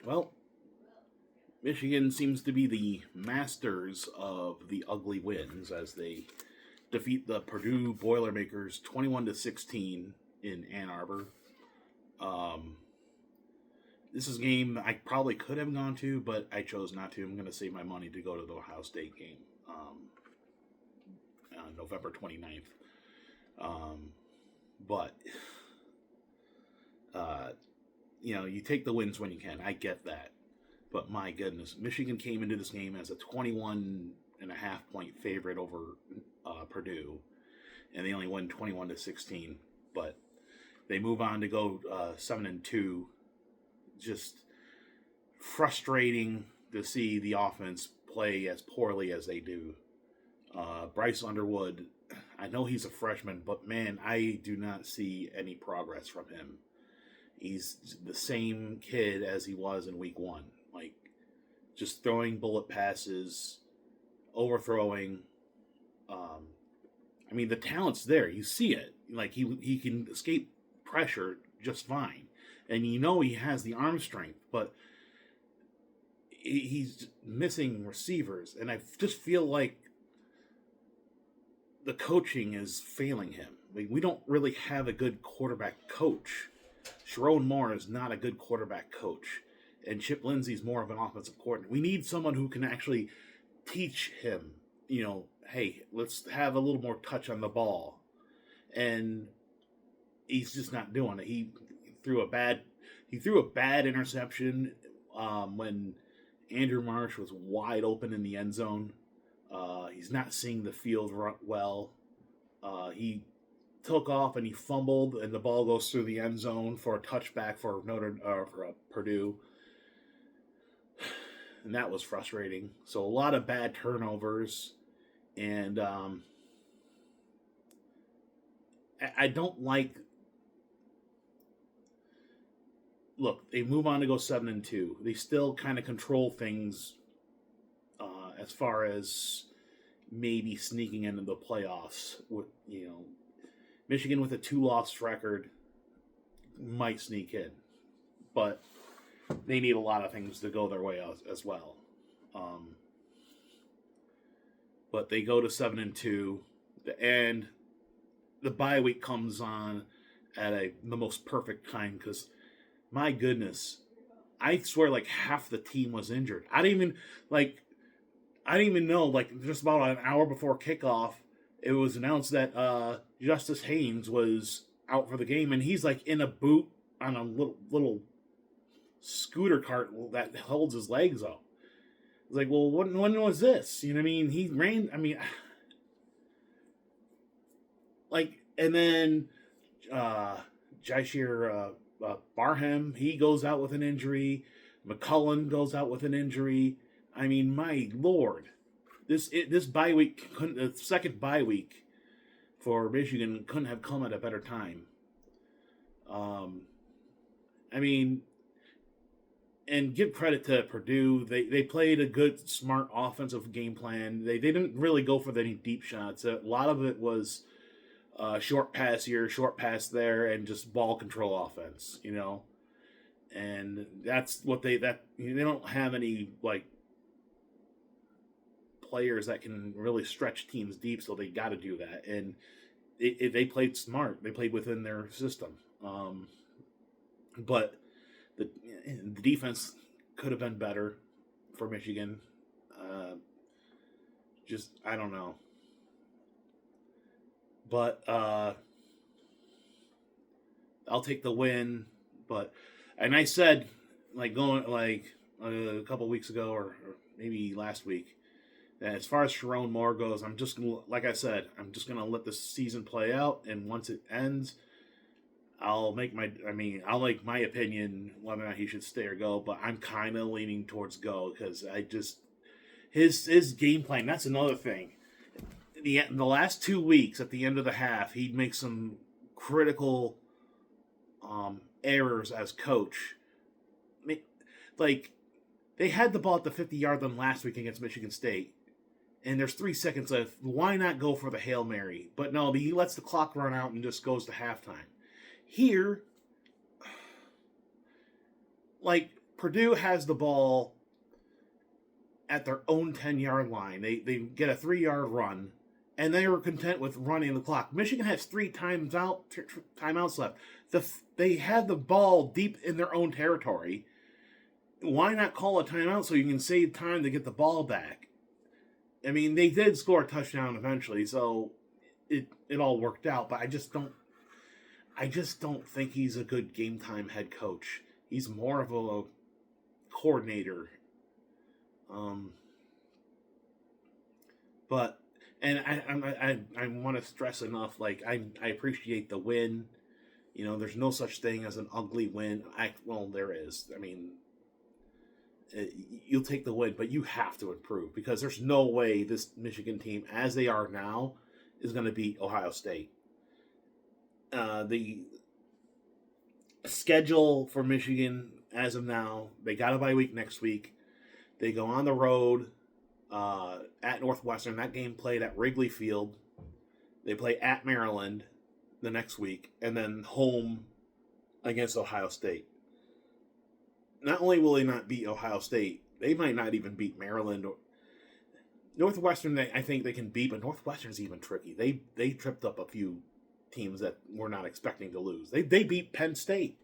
Well, Michigan seems to be the masters of the ugly wins as they defeat the Purdue Boilermakers 21-16 in Ann Arbor. Um, this is a game I probably could have gone to, but I chose not to. I'm going to save my money to go to the Ohio State game on November 29th. Um, but, uh, you take the wins when you can. I get that. But my goodness, Michigan came into this game as a 21.5 point favorite over Purdue, and they only won 21-16. But they move on to go 7-2. Just frustrating to see the offense play as poorly as they do. Bryce Underwood, I know he's a freshman, but man, I do not see any progress from him. He's the same kid as he was in week one. Like, just throwing bullet passes, overthrowing. I mean, the talent's there. You see it. Like, he can escape pressure just fine. And he has the arm strength, but he's missing receivers. And I just feel like the coaching is failing him. Like, we don't really have a good quarterback coach. Sharon Moore is not a good quarterback coach. And Chip Lindsey's more of an offensive coordinator. We need someone who can actually teach him, hey, let's have a little more touch on the ball. And he's just not doing it. He threw a bad interception when Andrew Marsh was wide open in the end zone. He's not seeing the field well. He took off and he fumbled, and the ball goes through the end zone for a touchback for Purdue, and that was frustrating. So a lot of bad turnovers, and I don't like. Look, they move on to go 7-2. They still kind of control things as far as maybe sneaking into the playoffs. With Michigan with a 2-loss record might sneak in, but they need a lot of things to go their way as well. But they go to 7-2, and the bye week comes on at the most perfect time because, my goodness, I swear like half the team was injured. I didn't even know, like, just about an hour before kickoff, it was announced that Justice Haynes was out for the game, and he's like in a boot on a little scooter cart that holds his legs up. It's like, well, when was this? You know what I mean? He ran. I mean, like, and then Jaishir Barham, he goes out with an injury. McCullen goes out with an injury. I mean, my lord, this bye week, the second bye week for Michigan couldn't have come at a better time. I mean, and give credit to Purdue. They played a good, smart offensive game plan. They didn't really go for any deep shots. A lot of it was short pass here, short pass there, and just ball control offense. And that's what they don't have any like players that can really stretch teams deep, so they got to do that. And they played smart. They played within their system. But the defense could have been better for Michigan. I don't know. But I'll take the win. And I said, like, going like a couple weeks ago or maybe last week, that as far as Sharon Moore goes, I'm just gonna, like I said, I'm just gonna let the season play out, and once it ends, I'll make my opinion whether or not he should stay or go. But I'm kind of leaning towards go because I just his game plan. That's another thing. In the last 2 weeks, at the end of the half, he'd make some critical errors as coach. Like, they had the ball at the 50-yard line last week against Michigan State, and there's 3 seconds left. Why not go for the Hail Mary? But no, he lets the clock run out and just goes to halftime. Here, like, Purdue has the ball at their own 10-yard line. They get a 3-yard run, and they were content with running the clock. Michigan has 3 timeouts left. They had the ball deep in their own territory. Why not call a timeout so you can save time to get the ball back? I mean, they did score a touchdown eventually, so it all worked out. But I just don't think he's a good game time head coach. He's more of a coordinator. But I want to stress enough. Like I appreciate the win. You know, there's no such thing as an ugly win. Well, there is. I mean, you'll take the win, but you have to improve because there's no way this Michigan team, as they are now, is going to beat Ohio State. The schedule for Michigan as of now, they got a bye week next week. They go on the road at Northwestern. That game played at Wrigley Field. They play at Maryland the next week, and then home against Ohio State. Not only will they not beat Ohio State, they might not even beat Maryland. Northwestern, I think they can beat, but Northwestern's even tricky. They tripped up a few teams that we're not expecting to lose. They beat Penn State.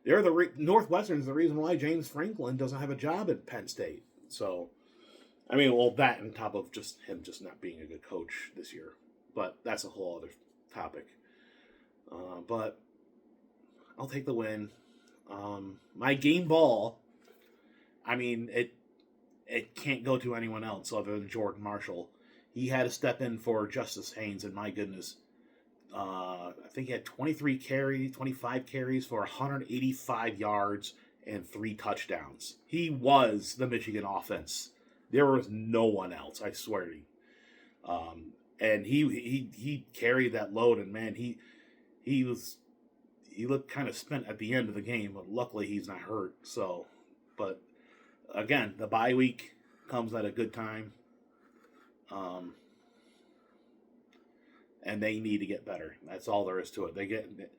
Northwestern's the reason why James Franklin doesn't have a job at Penn State. So, I mean, well, that on top of just him just not being a good coach this year. But that's a whole other topic. But I'll take the win. My game ball, I mean, it can't go to anyone else other than Jordan Marshall. He had to step in for Justice Haynes, and my goodness, I think he had 25 carries for 185 yards and 3 touchdowns. He was the Michigan offense. There was no one else, I swear to you. And he carried that load, and man, he looked kind of spent at the end of the game, but luckily he's not hurt. So, but again, the bye week comes at a good time. And they need to get better. That's all there is to it.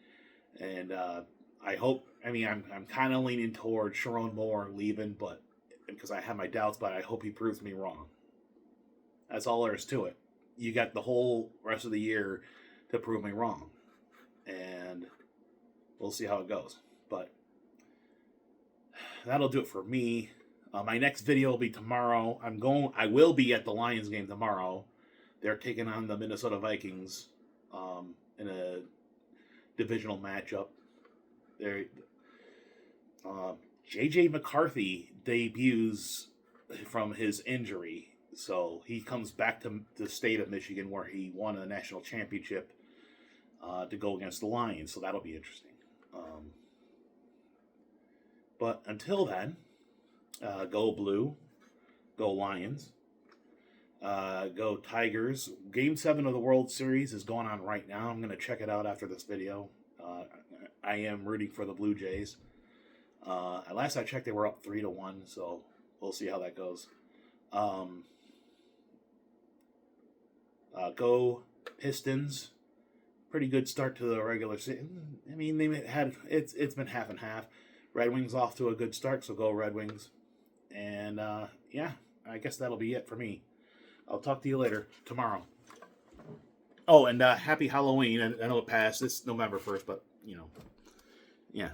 And I hope. I mean, I'm kind of leaning toward Sharon Moore leaving, but because I have my doubts, but I hope he proves me wrong. That's all there is to it. You got the whole rest of the year to prove me wrong, and we'll see how it goes. But that'll do it for me. My next video will be tomorrow. I will be at the Lions game tomorrow. They're taking on the Minnesota Vikings in a divisional matchup. J.J. McCarthy debuts from his injury. So he comes back to the state of Michigan where he won a national championship to go against the Lions. So that'll be interesting. But until then, go Blue, go Lions. Go Tigers. Game 7 of the World Series is going on right now. I'm going to check it out after this video. I am rooting for the Blue Jays. Last I checked, they were up 3-1, so we'll see how that goes. Go Pistons. Pretty good start to the regular season. I mean, it's been half and half. Red Wings off to a good start, so go Red Wings. And yeah, I guess that'll be it for me. I'll talk to you later, tomorrow. Oh, and happy Halloween. I know it passed. It's November 1st, but, you know, yeah.